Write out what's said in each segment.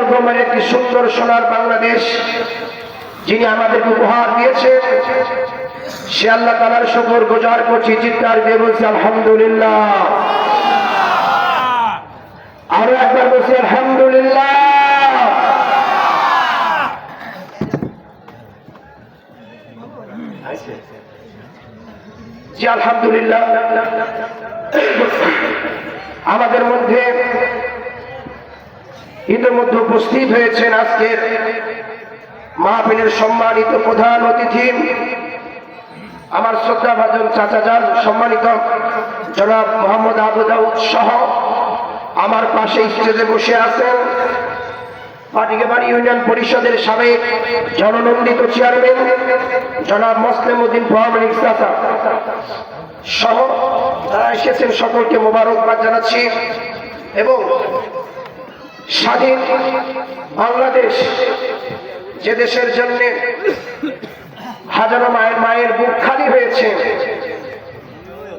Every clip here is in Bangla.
রকমের একটি সুন্দর সোনার বাংলাদেশ যিনি আমাদেরকে উপহার দিয়েছেন, সে আল্লাহ তাআলার শুকর গুজার করছি, চিৎকার দিয়ে বলছি আলহামদুলিল্লাহ। আরো একবার বলছি আলহামদুলিল্লাহ। জি আলহামদুলিল্লাহ। আমাদের মধ্যে ইতিমধ্যে উপস্থিত হয়েছেন আজকের মাহফিলের সম্মানিত প্রধান অতিথি, আমার শ্রদ্ধাভাজন চাচাজান সম্মানিত জনাব মোহাম্মদ আবু দাউদ সহ আমার পাশে স্টেজে বসে আছেন পাটিকাবাড়ি ইউনিয়ন পরিষদের সাবেক জননন্দিত চেয়ারম্যান জনাব মোসলেম উদ্দিন প্রামাণিক চাচা সহ যারা এসেছেন সকলকে মোবারকবাদ জানাচ্ছি। এবং স্বাধীন বাংলাদেশ যে দেশের জন্য হাজারো মায়ের বুক খালি হয়েছে,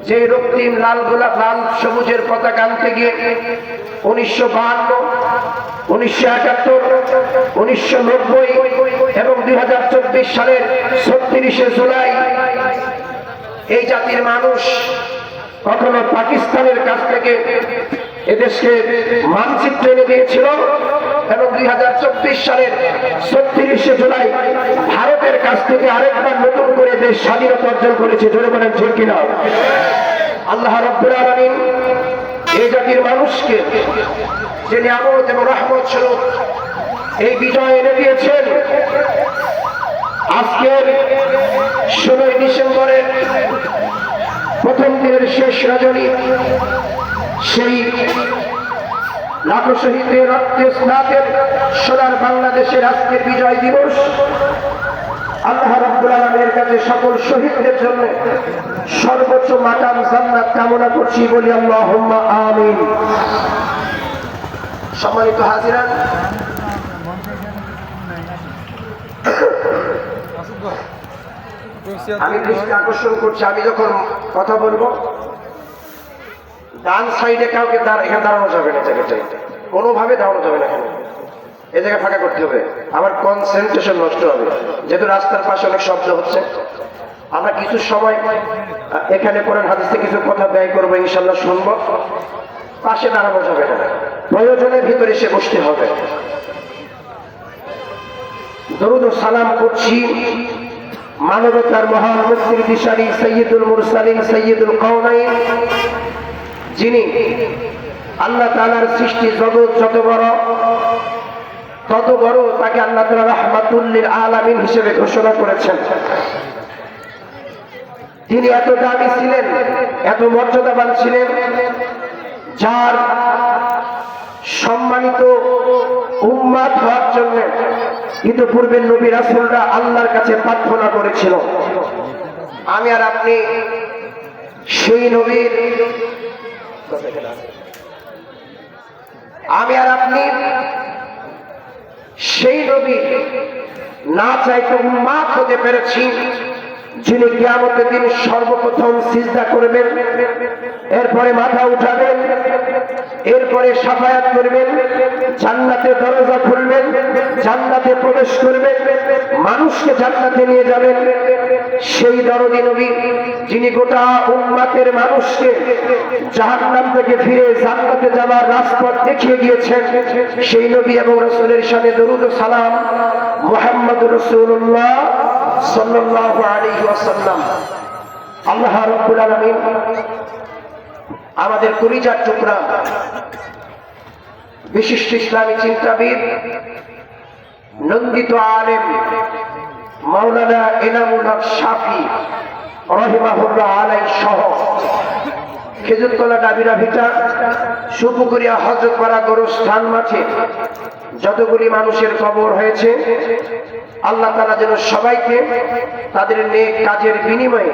যে রক্তিম লাল গোলাপ লাল সবুজের পতাকা আনতে গিয়ে 1952, 1971, 1990 এবং 2024 সালের 36শে জুলাই এই জাতির মানুষ কখনো পাকিস্তানের কাছ থেকে এদেশকে মানচিত্র এনে দিয়েছিল এবং 2024 সালের 36শে জুলাই ভারতের কাছ থেকে আরেকবার নতুন করে দেশ স্বাধীনতা অর্জন করেছে। জোরে বলেন ঠিক কিনা? আল্লাহ রাব্বুল আলামিন এই জাতির মানুষকে যে নিয়ামত এবং রহমত স্বরূপ এই বিজয় এনে দিয়েছেন। আজকের 16 ডিসেম্বরের প্রথম দিনের শেষ রজনী, সেই লাখো শহীদের রক্তে স্নাতের সোনার বাংলাদেশের আজকের বিজয় দিবস, আল্লাহ রাব্বুল আলামিনের কাছে সকল শহীদদের জন্য সর্বোচ্চ মাকাম জান্নাত কামনা করছি, বলি আল্লাহুম্মা আমিন। সম্মানিত হাজিরান, আমি দৃষ্টি আকর্ষণ করছি, আমি যখন কথা বলবো ডান সাইডে কাউকে এখানে দাঁড়ানো যাবে না, জায়গাটা কোনোভাবে দাঁড়ানো যাবে না, এই জায়গা ফাঁকা করতে হবে, আমার কনসেন্ট্রেশন নষ্ট হবে। যেহেতু রাস্তার পাশে অনেক শব্দ হচ্ছে, আমরা কিছু সময় এখানে কোরআন হাদিসে কিছু কথা ব্যয় করবো, ইনশাল্লাহ শুনবো। পাশে দাঁড়ানো যাবে না, প্রয়োজনের ভিতরে এসে বসতে হবে। দরুদ ও সালাম করছি মানবতার মহান মুক্তির দিশারি সৈয়দুল মুরসালিন সৈয়দুল কাওনাইন, যিনি আল্লাহ তাআলার সৃষ্টি জগৎ যত বড় তত বড় তাকে আল্লাহ তাআলা রাহমাতুল লিল আলামিন হিসেবে ঘোষণা করেছেন। তিনি এত দামি ছিলেন, এত মর্যাদাবান ছিলেন, যার সম্মানিত উম্মাত হওয়ার জন্য ইতিপূর্বে নবী রাসূলরা আল্লাহর কাছে প্রার্থনা করেছিল। আমি আর আপনি সেই নবীর, আমি আর আপনি সেই নবী না চাইতে উম্মাত হতে পেরেছি, যিনি কিয়ামতের দিন সর্বপ্রথম সিজদা করবেন, এরপরে মাথা উঠাবেন, এরপরে শাফায়াত করবেন, জান্নাতে দরজা খুলবেন, জান্নাতে প্রবেশ করবেন, মানুষকে জান্নাতে নিয়ে যাবেন। সেই দরদি নবী যিনি গোটা উম্মাতের মানুষকে জাহান্নাম থেকে ফিরে জান্নাতে যাওয়ার রাজপথ দেখিয়ে গিয়েছেন, সেই নবী এবং রাসূলের শানে দরুদ ও সালাম মুহাম্মদুর রাসূলুল্লাহ সাল্লাল্লাহু আলাইহি ওয়াসাল্লাম। আল্লাহ রাব্বুল আলামিন আমাদের কলিজার টুকরা বিশিষ্ট ইসলামী চিন্তাবিদ, নন্দিত আলেম মাওলানা এনামুল হক শাফি রাহিমাহুল্লাহ আলাইহি সহ খেজুরতলা ডাবিরা ভিটা সুপুকুরিয়া হযরতপাড়া গোরস্থান মাঠে যতগুলি মানুষের কবর হয়েছে, আল্লাহ তাআলা যেন সবাইকে তাদের নেক কাজের বিনিময়ে,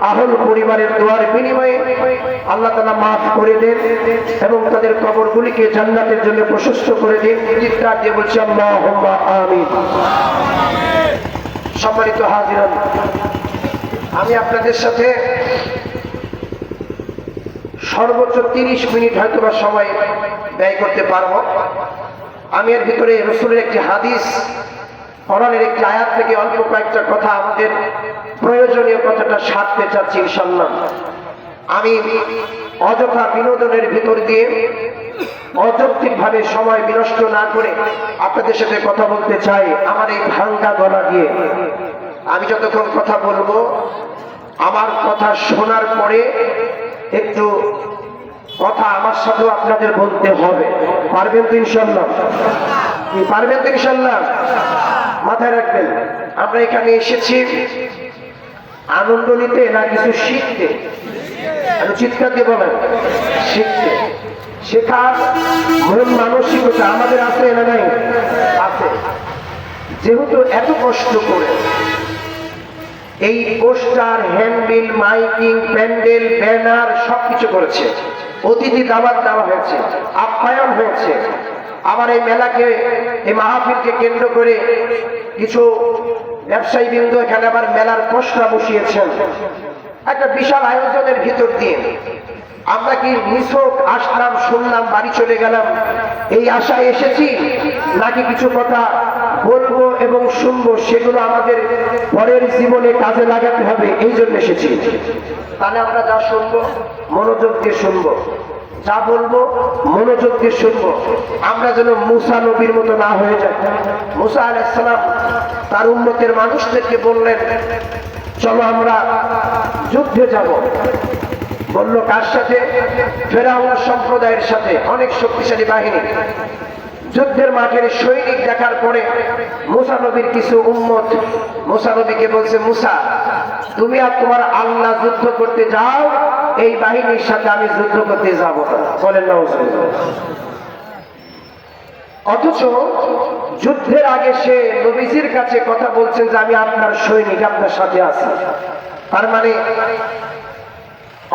আহল পরিবারের দোয়ার বিনিময়ে আল্লাহ তাআলা মাফ করে দেন এবং তাদের কবরগুলিকে জান্নাতের জন্য প্রশস্ত করে দেন। চিৎকার দিয়ে বলছি আল্লাহুম্মা আমিন। সম্মানিত হাজিরান, আমি আপনাদের সাথে সর্বোচ্চ 30 মিনিট হয়তো বা সময় ব্যয় করতে পারবো। আমি এর ভিতরে রাসূলের একটি হাদিস, কোরআনের একটি আয়াত থেকে অল্প কয়েকটা কথা, আমাদের প্রয়োজনীয় কথাটা সারতে চাচ্ছি ইনশাআল্লাহ। আমি অযথা বিনোদনের ভিতর দিয়ে অযৌক্তিকভাবে সময় বিনষ্ট না করে আপনাদের সাথে কথা বলতে চাই আমার এই ভাঙ্গা গলা দিয়ে। আমি যতক্ষণ কথা বলবো, আমার কথা শোনার পরে একটু কথা আমার সাথেও আপনাদের বলতে হবে। পারবেন তো ইনশাআল্লাহ? পারবেন তো ইনশাআল্লাহ? মাথায় রাখবেন, আমরা এখানে এসেছি আনন্দ নিতে না কিছু শিখতে। আমি চিৎকার দিয়ে বলেন, শিখতে। শেখার মূল মানসিকতা আমাদের আছে না নাই? আছে। যেহেতু এত কষ্ট করে এই poster, handbill, miking, pandal, banner সবকিছু করেছে, অতিথি দাওয়াত দেওয়া হয়েছে, আপ্যায়ন হয়েছে, আবার এই মেলাকে, এই মাহফিলকে কেন্দ্র করে কিছু ব্যবসায়ী বৃন্দ এখানে আবার মেলার পোস্টার বসিয়েছেন। একটা বিশাল আয়োজনের ভিতর দিয়ে আমরা কি নিছক আসলাম, শুনলাম, বাড়ি চলে গেলাম এই আশায় এসেছি, নাকি কিছু কথা বলবো এবং শুনবো, সেগুলো আমাদের পরের জীবনে কাজে লাগাতে হবে, এই জন্য এসেছি। তাহলে আমরা যা শুনবো মনোযোগ দিয়ে শুনবো, যা বলবো মনোযোগ দিয়ে শুনবো। আমরা যেন মুসা নবীর মতো না হয়ে যায়। মুসা আলাইহিস সালাম তার উম্মতের মানুষদেরকে বললেন, চলো আমরা যুদ্ধে যাব। বলল কার সাথে? ফেরাউন সম্প্রদায়ের সাথে, অনেক শক্তিশালী বাহিনী। যুদ্ধের মাঠের সৈনিক দেখার পরে মুসা নবীর কিছু উম্মত মুসা নবীকে বলছে, মুসা তুমি আর তোমার আল্লাহ যুদ্ধ করতে যাও, এই বাহিনীর সাথে আমি যুদ্ধ করতে যাব না। বলেন না? অথচ যুদ্ধের আগে সে নবীজির কাছে কথা বলছেন যে আমি আপনার সৈনিক, আপনার সাথে আছি। তার মানে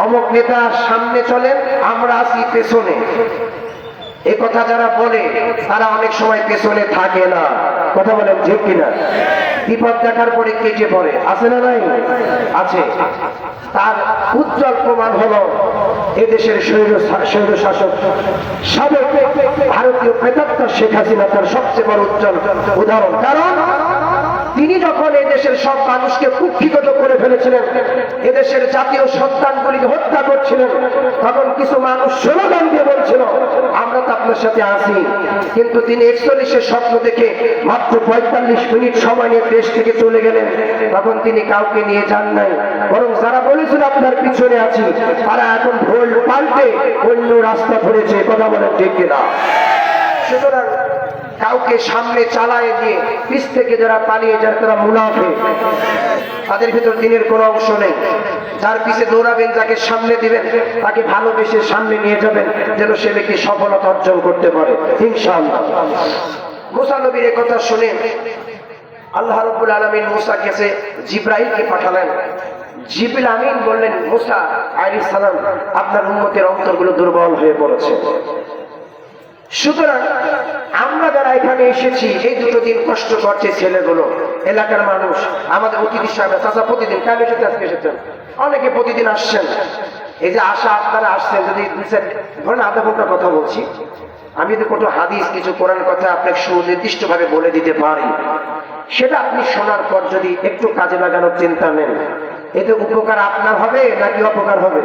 অমুক নেতা সামনে চলেন, আমরা আছি পেছনে। এ কথা যারা বলে তারা অনেক সময় পেছনে থাকে না। কথা বলেন ঠিক কিনা? বিপদ দেখার পরে কেটে পড়ে, আছে না নাই? আছে। তার উজ্জ্বল প্রমাণ হলো এদেশের স্বৈর শাসক সাবেক ভারতীয় প্রেতাত্মা শেখ হাসিনা তার সবচেয়ে বড় উজ্জ্বল উদাহরণ। কারণ তিনি যখন এদেশের সব মানুষকে কুক্ষিগত করে ফেলেছিলেন, এদেশের জাতীয় সন্তানগুলিকে হত্যা করছিলেন, তখন কিছু মানুষ স্লোগান দিয়ে বলছিল আমরা তো আপনার সাথে আছি। কিন্তু তিনি 41-এর স্বপ্ন দেখে মাত্র 45 মিনিট সময় নিয়ে দেশ থেকে চলে গেলেন। তখন তিনি কাউকে নিয়ে যান নাই, বরং যারা বলেছিল আপনার পিছনে আছি, তারা এখন ভুল পাল্টে অন্য রাস্তা ধরেছে। কথা বলেন ঠিক কিনা? সুতরাং কাউকে সামনে চালায় দিয়ে পিছ থেকে যারা পালিয়ে যায় তারা মুনাফিক, তাদের ভিতর দিনের কোনো অংশ নেই। যার পিছে দৌড়াবেন, যাকে সামনে দিবেন, তাকে ভালোবেসে সামনে নিয়ে যাবেন, যেন সে ব্যক্তি সফলতা অর্জন করতে পারে ইনশাআল্লাহ। মুসা নবীর এই কথা শুনে আল্লাহ রাব্বুল আলামিন মুসার কাছে জিবরাইলকে পাঠালেন। জিবরিল আমিন বললেন, মুসা আলাইহিস সালাম আপনার উম্মতের অন্তরগুলো দুর্বল হয়ে পড়েছে। সুতরাং আমরা যারা এখানে এসেছি, এই দুটো দিন কষ্ট করছে ছেলেগুলো, এলাকার মানুষ, আমাদের অতিথি সাহেব চাচা প্রতিদিন কাল এসেছে, আজকে এসেছেন, অনেকে প্রতিদিন আসছেন। এই যে আশা আপনারা আসছেন, যদি ধরেন আধা ঘন্টা কথা বলছি, আমি যদি কোনো হাদিস, কিছু কোরআন কথা আপনাকে সুনির্দিষ্ট ভাবে বলে দিতে পারি, সেটা আপনি শোনার পর যদি একটু কাজে লাগানোর চিন্তা নেন, এতে উপকার আপনার হবে নাকি অপকার হবে?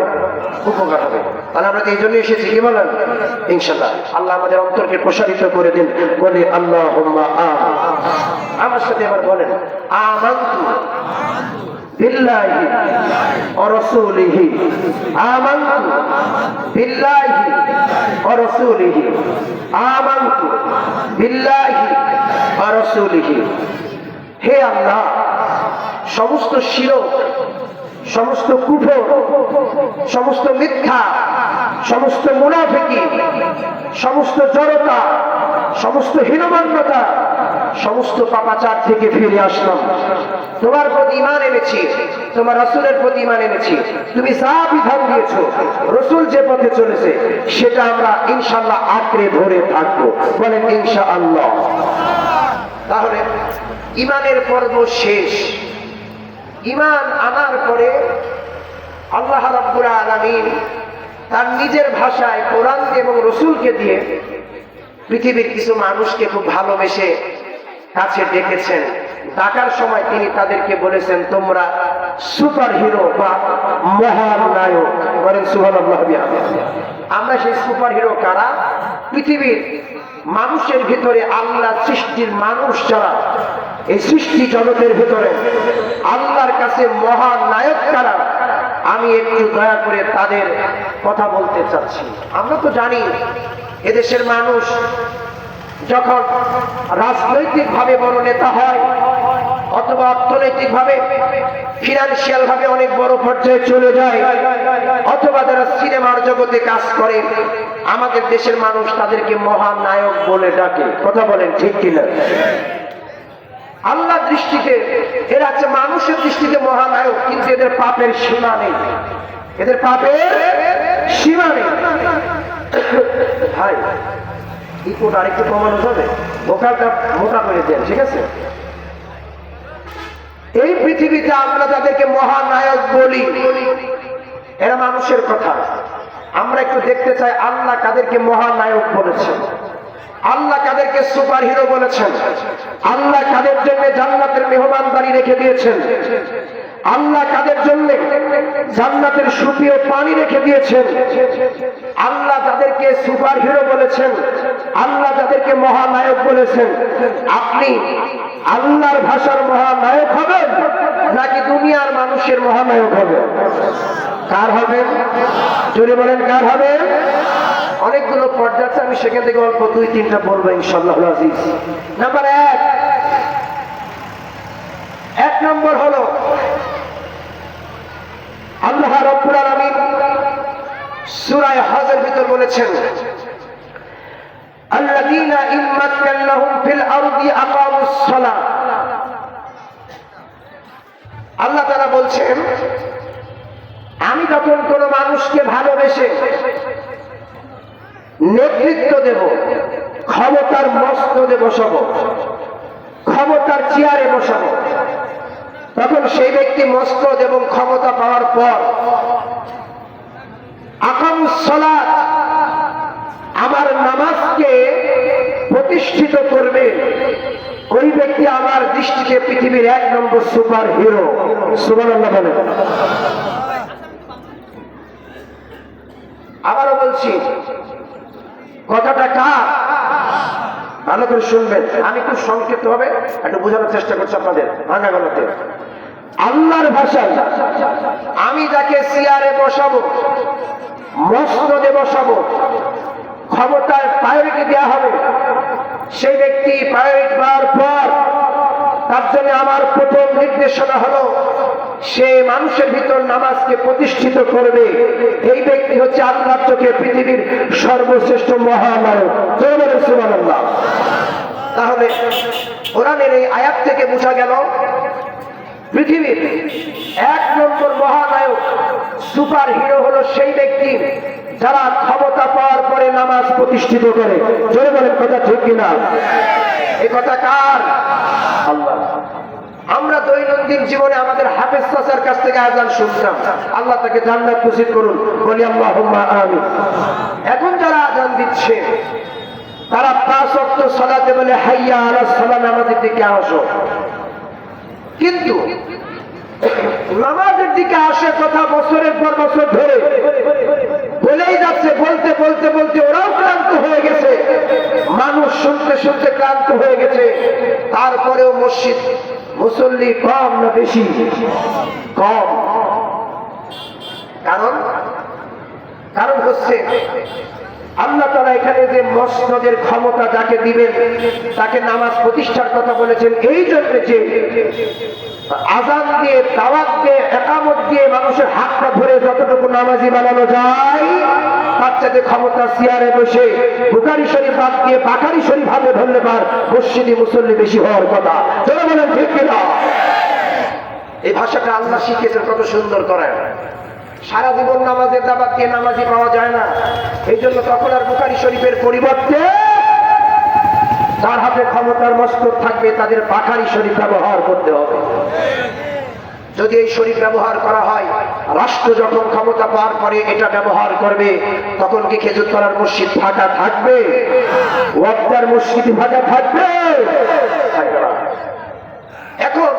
উপকার হবে। তাহলে আমরা এই জন্য এসেছি, কি বলেন? ইনশাআল্লাহ আল্লাহ আমাদের অন্তরকে প্রসারিত করে দিন। বলি আল্লাহুম্মা আমিন। আমার সাথে এবার বলেন, আমানতু বিল্লাহি ওয়া রাসূলিহি। আমানতু বিল্লাহি ওয়া রাসূলিহি। আমানতু বিল্লাহি ওয়া রাসূলিহি। হে আল্লাহ, সমস্ত শিরক, সমস্ত কুফর, সমস্ত মিথ্যা, সমস্ত মুনাফিকি, সমস্ত জড়তা, সমস্ত হীনমান্যতা, সমস্ত পাপাচার থেকে ফিরে আসলাম। তোমার প্রতি ঈমান এনেছি, তোমার রাসূলের প্রতি ঈমান এনেছি। তুমি যা বিধান দিয়েছো, রাসূল যে পথে চলেছে, সেটা আমরা ইনশাআল্লাহ আঁকড়ে ধরে থাকবো। বলেন ইনশাআল্লাহ। তাহলে ঈমানের পর্ব শেষ। ঈমান আনার পরে আল্লাহ রাব্বুল আলামিন তার নিজের ভাষায় কোরআন এবং রাসূলকে দিয়ে পৃথিবীর কিছু মানুষকে খুব ভালোবেসে কাছে ডেকেছেন। ডাকার সময় তিনি তাদেরকে বলেছেন, তোমরা সুপার হিরো বা মহান নায়ক। বলেন সুবহানাল্লাহ। আমরা সেই সুপার হিরো কারা? পৃথিবীর মানুষের ভিতরে আল্লাহ সৃষ্টির মানুষ যারা, এই সৃষ্টি জগতের ভিতরে আল্লাহর কাছে মহান নায়ক কারা, আমি একটু দয়া করে তাদের কথা বলতে চাচ্ছি। আমরা তো জানি এদেশের মানুষ যখন রাজনৈতিক ভাবে বড় নেতা হয় অথবা অর্থনৈতিক ভাবে ফিনান্সিয়াল ভাবে অনেক বড় পর্যায়ে চলে যায়, অথবা যারা সিনেমার জগতে কাজ করে, আমাদের দেশের মানুষ তাদেরকে মহান নায়ক বলে ডাকে। কথা বলেন ঠিক কিনা? আল্লাহর দৃষ্টিতে এরা হচ্ছে মানুষের দৃষ্টিতে মহানায়ক, কিন্তু এদের পাপের সীমা নেই, এদের পাপের সীমা নেই। ভাই ইকোটা আরেকটু কমানো যাবে? ভোকালটা মোটা করে দেন, ঠিক আছে? এই পৃথিবীতে আমরা যাদেরকে মহানায়ক বলি এরা মানুষের কথা। আমরা একটু দেখতে চাই আল্লাহ কাদেরকে মহানায়ক বলেছেন, আল্লাহ কাদেরকে সুপার হিরো বলেছেন, আল্লাহ কাদের জন্য জান্নাতের মেহমানদারি রেখে দিয়েছেন, আল্লাহ কাদের জন্য জান্নাতের সুপ্রিয় পানি রেখে দিয়েছেন, আল্লাহ যাদেরকে সুপার হিরো বলেছেন, আল্লাহ যাদেরকে মহানায়ক বলেছেন। আপনি আল্লাহর ভাষার মহানায়ক হবেন নাকি দুনিয়ার মানুষের মহানায়ক হবেন? কার হবেন? জোরে বলেন, কার হবেন? অনেকগুলো পর্যায়ে আছে, আমি সেখান থেকে অল্প 2-3টা বলবো ইনশাআল্লাহ আজিজ। নাম্বার 1 নম্বর হলো আল্লাহ রাব্বুল আলামিন সূরা হজের ভিতর বলেছেন, আল্লাযীনা ইম্মাক্কানাহুম ফিল আরদি আকামুস সালাহ। আল্লাহ তাআলা বলছেন, আমি যখন কোন মানুষকে ভালোবেসে নেতৃত্ব দেব, ক্ষমতার মস্তদে বসাবো, ক্ষমতার চেয়ারে বসাবো, তখন সেই ব্যক্তি মস্তদ এবং ক্ষমতা পাওয়ার পর আকামুস সালাত, আমার নামাজকে প্রতিষ্ঠিত করবে, ওই ব্যক্তি আমার দৃষ্টিতে পৃথিবীর 1 নম্বর সুপার হিরো। সুবহানাল্লাহ বলেন। আবারও বলছি, কথাটা কার? ভালো করে শুনবেন, আমি একটু সংক্ষিপ্ত ভাবে একটু বোঝানোর চেষ্টা করছি আপনাদের ভাঙা গলাতে। আল্লাহর ভাষায় আমি যাকে চেয়ারে বসাবো, মস্তদে বসাবো, ক্ষমতার প্রায়োরিটি দেওয়া হবে, সেই ব্যক্তি প্রায়োরিটি পাওয়ার পর তার জন্য আমার প্রথম নির্দেশনা হলো সে মানুষের ভিতর নামাজকে প্রতিষ্ঠিত করবে। এই ব্যক্তি হচ্ছে আল্লাহর চোখে পৃথিবীর সর্বশ্রেষ্ঠ মহানায়ক। সুবহানাল্লাহ। তাহলে কোরআনের এই আয়াত থেকে বোঝা গেল পৃথিবীর 1 নম্বর মহানায়ক সুপার হিরো হলো সেই ব্যক্তি যারা ক্ষমতা পাওয়ার পরে নামাজ প্রতিষ্ঠিত করে। জোরে বলেন, কথা ঠিক কিনা? এই কথা কার? আল্লাহ। আমরা দৈনন্দিন জীবনে আমাদের হাফেজ চাচার কাছ থেকে আযান শুনতাম, আল্লাহ তাকে জান্নাত নসিব করুন, বলি আল্লাহুম্মা আমিন। এখন যারা আযান দিচ্ছে তারা 5 ওয়াক্ত সালাতে বলে হাইয়া আলাস সালাহ, নামাজের দিকে আসো, কিন্তু নামাজের দিকে আসে কথা বছরের পর বছর ধরে বলেই যাচ্ছে, বলতে বলতে বলতে ওরাও ক্লান্ত হয়ে গেছে, মানুষ শুনতে শুনতে ক্লান্ত হয়ে গেছে। তারপরেও মসজিদ মুসল্লি কম না বেশি? কম। কারণ হচ্ছে আল্লাহ তাআলা এখানে যে মসনদের ক্ষমতা যাকে দিবেন তাকে নামাজ প্রতিষ্ঠার কথা বলেছেন, এই জন্য যে আযান দিয়ে, দাওয়াত দিয়ে, ইকামত দিয়ে মানুষের হাতটা ধরে যতটুকু নামাজি বানানো যায়, তার চাইতে ক্ষমতা চেয়ারে বসে বুখারী শরীফ বাদ দিয়ে বাখারী শরীফ হাতে ধরলে পার মসজিদে মুসল্লি বেশি হওয়ার কথা। যারা বলেন ঠিক কিনা? এই ভাষাটা আল্লাহ শিখিয়েছেন কত সুন্দর করে। সারা জীবন নামাজের দাওয়াত দিয়ে নামাজি পাওয়া যায় না, এই জন্য তখন আর বুখারী শরীফের পরিবর্তে যার হাতে ক্ষমতার মস্তক থাকবে তাদের বাখারী শরীফ ব্যবহার করতে হবে। যদি এই শরীফ ব্যবহার করা হয় রাষ্ট্র যখন ক্ষমতা পাওয়ার পরে এটা ব্যবহার করবে, তখন কি খেজুরতলার মসজিদ ফাঁকা থাকবে? ওয়াক্তার মসজিদ ফাঁকা থাকবে? থাকবে না। এখন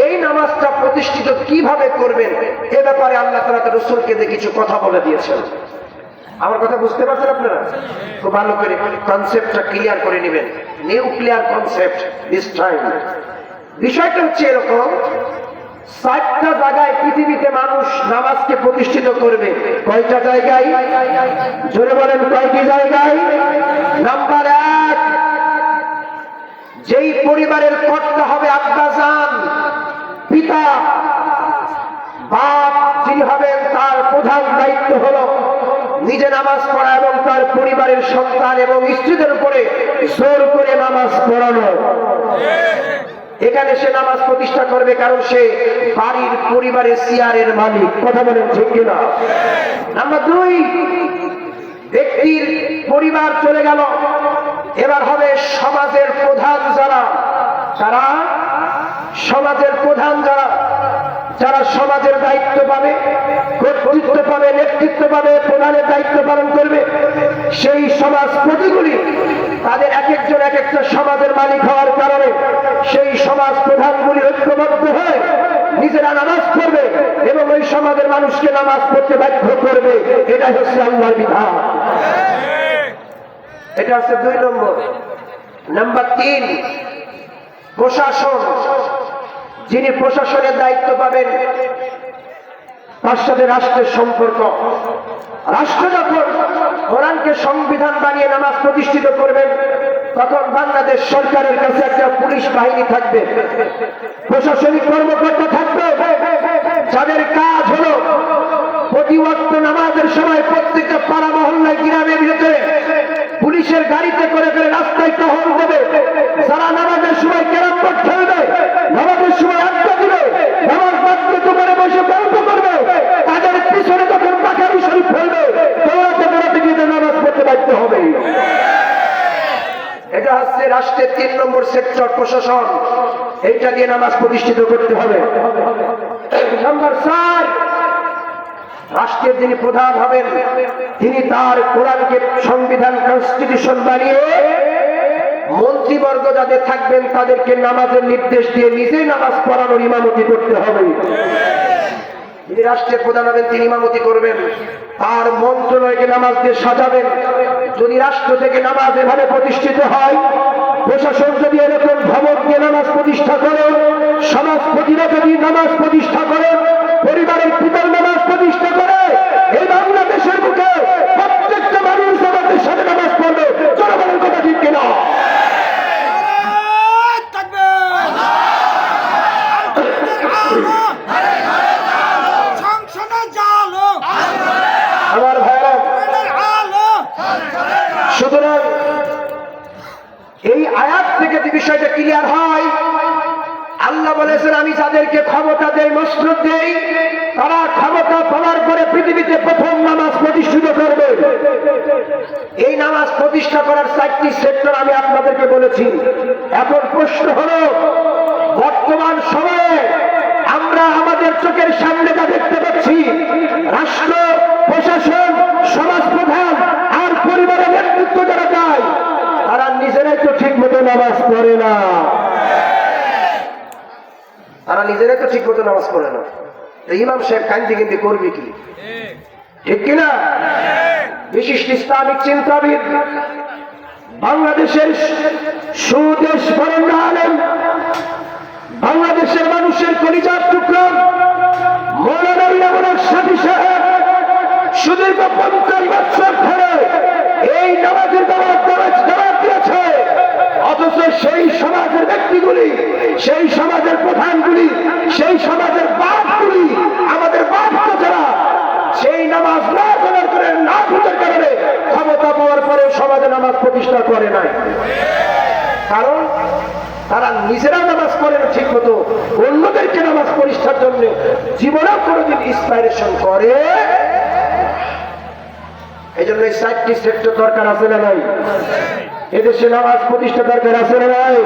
এই নামাজটা প্রতিষ্ঠিত কিভাবে করবেন, এ ব্যাপারে আল্লাহ তাআলা তার রাসূলকে দিয়ে কিছু কথা বলে দিয়েছেন। আমার কথা বুঝতে পারছেন আপনারা? খুব ভালো করে কনসেপ্টটা ক্লিয়ার করে নেবেন। Nuclear concept this time. বিষয়টা হচ্ছে এরকম, 7টা জায়গায় পৃথিবীতে মানুষ নামাজকে প্রতিষ্ঠিত করবে। কয়টা জায়গায়? জোরে বলেন, কয়টি জায়গায়? নাম্বার 1, যেই পরিবারের কর্তা হবে আব্বাজান, পিতা, বাপ যিনি হবেন, তার প্রধান দায়িত্ব হলো নিজে নামাজ পড়া এবং তার পরিবারের সন্তান এবং স্ত্রীদের উপরে জোর করে নামাজ পড়ানো। এখানে সে নামাজ প্রতিষ্ঠা করবে, কারণ সে বাড়ির পরিবারের চেয়ারের মালিক। কথা বলেন ঠিক কিনা? নাম্বার 2, ব্যক্তির পরিবার চলে গেল, এবার হবে সমাজের প্রধান যারা, তারা সমাজের প্রধান যারা, যারা সমাজের দায়িত্ব পাবে, কর্তৃত্ব পাবে, নেতৃত্ব পাবে, প্রধানের দায়িত্ব পালন করবে, সেই সমাজ প্রতিগুলি তাদের এক একজন এক একটা সমাজের মালিক হওয়ার কারণে সেই সমাজ প্রধানগুলি ঐক্যবদ্ধ হয়ে নিজেরা নামাজ পড়বে এবং ওই সমাজের মানুষকে নামাজ পড়তে বাধ্য করবে। এটাই হচ্ছে আল্লাহর বিধান। এটা হচ্ছে 2 নম্বর। নাম্বার 3, প্রশাসন। যিনি প্রশাসনের দায়িত্ব পাবেন, তার সাথে রাষ্ট্রের সম্পর্ক। রাষ্ট্র যখন কোরআনকে সংবিধান বানিয়ে নামাজ প্রতিষ্ঠিত করবেন, তখন বাংলাদেশ সরকারের কাছে একটা পুলিশ বাহিনী থাকবে, প্রশাসনিক কর্মকর্তা থাকবে, যাদের কাজ হলো প্রতি ওয়াক্ত নামাজের সময় প্রত্যেকটা পাড়া মহল্লায় গ্রামের ভিতরে পুলিশের গাড়িতে করে করে রাস্তায় টহল দেবে। যারা নামাজের সময় ক্যারাম বোর্ড খেলবে, নামাজের সময় আড্ডা দিবে, নামাজ মাত্র দোকানে বসে গল্প করবে, তাদের পিছনে তখন পাখারি শরীফ ফেলবে, দৌড়াতে দৌড়াতে গিয়ে নামাজ পড়তে বাধ্য হবে। এটা হচ্ছে রাষ্ট্রের 3 নম্বর সেক্টর, প্রশাসন। এইটা দিয়ে নামাজ প্রতিষ্ঠিত করতে হবে। নাম্বার 4, রাষ্ট্রের যিনি প্রধান হবেন, তিনি তার কোরআনকে সংবিধান কনস্টিটিউশন বানিয়ে মন্ত্রীবর্গ যাদের থাকবেন তাদেরকে নামাজের নির্দেশ দিয়ে নিজেই নামাজ পড়ানোর ইমামতি করতে হবে। যিনি রাষ্ট্রের প্রধান হবেন তিনি ইমামতি করবেন, তার মন্ত্রণালয়কে নামাজ দিয়ে সাজাবেন। যদি রাষ্ট্র থেকে নামাজ এভাবে প্রতিষ্ঠিত হয়, প্রশাসন যদি এরকম ধমক দিয়ে নামাজ প্রতিষ্ঠা করে, সমাজপতিরা যদি নামাজ প্রতিষ্ঠা করে, পরিবারের পিতার নামাজ প্রতিষ্ঠা করে, এই বাংলাদেশের বুকে প্রত্যেকটা মানুষ আমাদের সাথে নামাজ পড়বে। জনগণের কথা ঠিক কিনা? আমার ভাইরা, সুতরাং এই আয়াত থেকে যে বিষয়টা ক্লিয়ার হয়, আল্লাহ বলেছেন আমি যাদেরকে ক্ষমতা দেই, মসনদ দেই, তারা ক্ষমতা পাওয়ার পরে পৃথিবীতে প্রথম নামাজ প্রতিষ্ঠিত করবে। এই নামাজ প্রতিষ্ঠা করার 4টি সেক্টর আমি আপনাদেরকে বলেছি। এখন প্রশ্ন হলো, বর্তমান সময়ে আমরা আমাদের চোখের সামনে যা দেখতে পাচ্ছি, রাষ্ট্র, প্রশাসন, সমাজ প্রধান আর পরিবারের নেতৃত্ব যারা চায়, তারা নিজেরাই তো ঠিক মতো নামাজ পড়ে না। তারা নিজেরাই তো ঠিক মতো নামাজ পড়ে না। ইমাম সাহেব কান্দি কান্দি করবে কি? ঠিক কিনা? বিশিষ্ট ইসলামিক চিন্তাবিদ, বাংলাদেশের সুদেশ বরেণ্য আলেম, বাংলাদেশের মানুষের কলিজার টুকরা মৌলানা ইমামুল শাফি সাহেব সুদীর্ঘ 50 বছর ধরে এই নামাজের দাওয়াত দিয়েছে, অথচ সেই সমাজের ব্যক্তিগুলি, সেই সমাজের প্রধানগুলি, সেই সমাজের বাপগুলি, আমাদের বাপ যারা সেই নামাজ না করার করে, না বুঝার কারণে ক্ষমতা পাওয়ার পরে সমাজে নামাজ প্রতিষ্ঠা করে নাই। কারণ তারা নিজেরা নামাজ পড়ে না ঠিক মতো, অন্যদেরকে নামাজ প্রতিষ্ঠার জন্য জীবনেও কোনোদিন ইন্সপাইরেশন করে। এই জন্য এই 4টি সেক্টর দরকার আছে না নাই? এদেশে নামাজ প্রতিষ্ঠা দরকার আছে না নাই?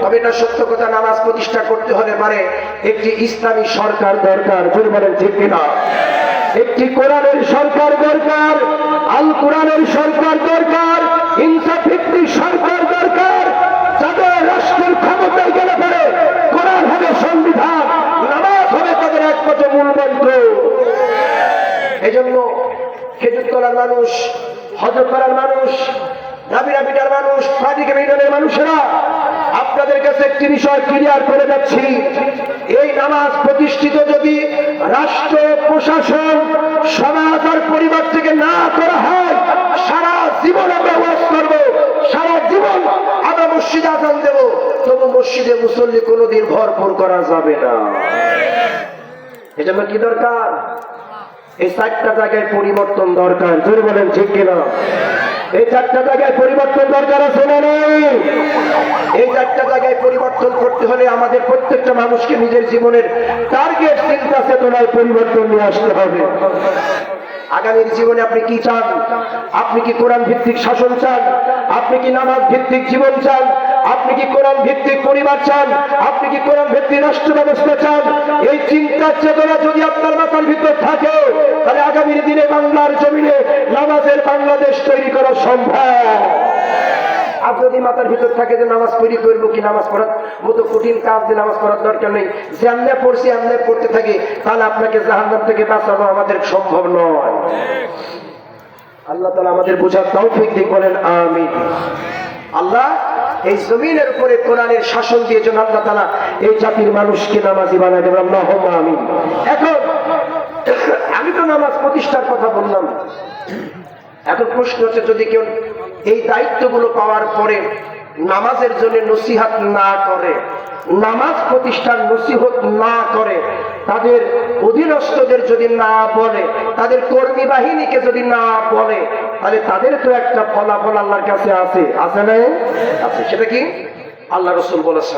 তবে এটা সত্য কথা, নামাজ প্রতিষ্ঠা করতে হলে মানে একটি ইসলামী সরকার দরকার। জোরে বলেন ঠিক কিনা? একটি কোরআনের সরকার দরকার, আল কোরআনের সরকার দরকার, ইনসাফ ভিত্তিক সরকার দরকার, যাদের রাষ্ট্রের ক্ষমতায় গেলে পারে কোরআন হবে সংবিধান, নামাজ হবে তাদের একমাত্র মূল মন্ত্র। এই জন্য খেজুরতলার মানুষ, হজরতপাড়ার মানুষ, নাবিরাবিটার মানুষ, ফাটিকা মিডনের মানুষেরা আপনাদের কাছে একটি বিষয় ক্লিয়ার করে যাচ্ছি, এই নামাজ প্রতিষ্ঠিত যদি রাষ্ট্র, প্রশাসন, সমাজ আর পরিবার থেকে না করা হয়, সারা জীবন আমরা ওয়াজ করব, সারা জীবন আমরা মসজিদে আযান দেব, তবু মসজিদে মুসল্লি কোনোদিন ভরপুর করা যাবে না। এজন্য কি দরকার? এই 4টা জায়গায় পরিবর্তন দরকার। জোরে বলেন ঠিক কিনা? এই 4টা জায়গায় পরিবর্তন দরকার আছে না নেই? এই 4টা জায়গায় পরিবর্তন করতে হলে আমাদের প্রত্যেকটা মানুষকে নিজের জীবনের টার্গেট, চিন্তা চেতনায় পরিবর্তন নিয়ে আসতে হবে। আগামীর জীবনে আপনি কি চান? আপনি কি কোরআন ভিত্তিক শাসন চান? আপনি কি নামাজ ভিত্তিক জীবন চান? আপনি কি কোরআন ভিত্তিক পরিবার চান? আপনি কি কোরআন ভিত্তিক রাষ্ট্র ব্যবস্থা চান? এই চিন্তা চেতনা যদি আপনার মাথার ভিতর থাকে, তাহলে আগামীর দিনে বাংলার জমিনে নামাজের বাংলাদেশ তৈরি করা সম্ভব। আর যদি মাথার ভিতর থাকে যে নামাজ তৈরি করবো, কি নামাজ পড়ার মতো কঠিন কাজ দিয়ে নামাজ পড়ার দরকার নেই, যে আমরা পড়ছি আমরা পড়তে থাকি, তাহলে আপনাকে জাহান্নাম থেকে বাঁচানো আমাদের সম্ভব নয়। আল্লাহ তাআলা আমাদের বোঝার তৌফিক দিক, বলেন আমিন। আল্লাহ এই জমিনের উপরে কোরআনের শাসন দিয়ে যেন আল্লাহ তাআলা এই জাতির মানুষকে নামাজি বানায় দেবেন, আল্লাহুম্মা আমিন। এখন আমি তো নামাজ প্রতিষ্ঠার কথা বললাম, এখন প্রশ্ন হচ্ছে, যদি কেউ এই দায়িত্বগুলো পাওয়ার পরে নামাজের জন্য নসিহত না করে, নামাজ প্রতিষ্ঠার নসিহত না করে, তাদের অধীনস্থদের যদি না বলে, তাদের কর্মী বাহিনীকে যদি না বলে, তাহলে তাদের তো একটা ফলাফল আল্লাহর কাছে আছে, আছে না? আছে। সেটা কি? আল্লাহ রাসূল বলেছেন,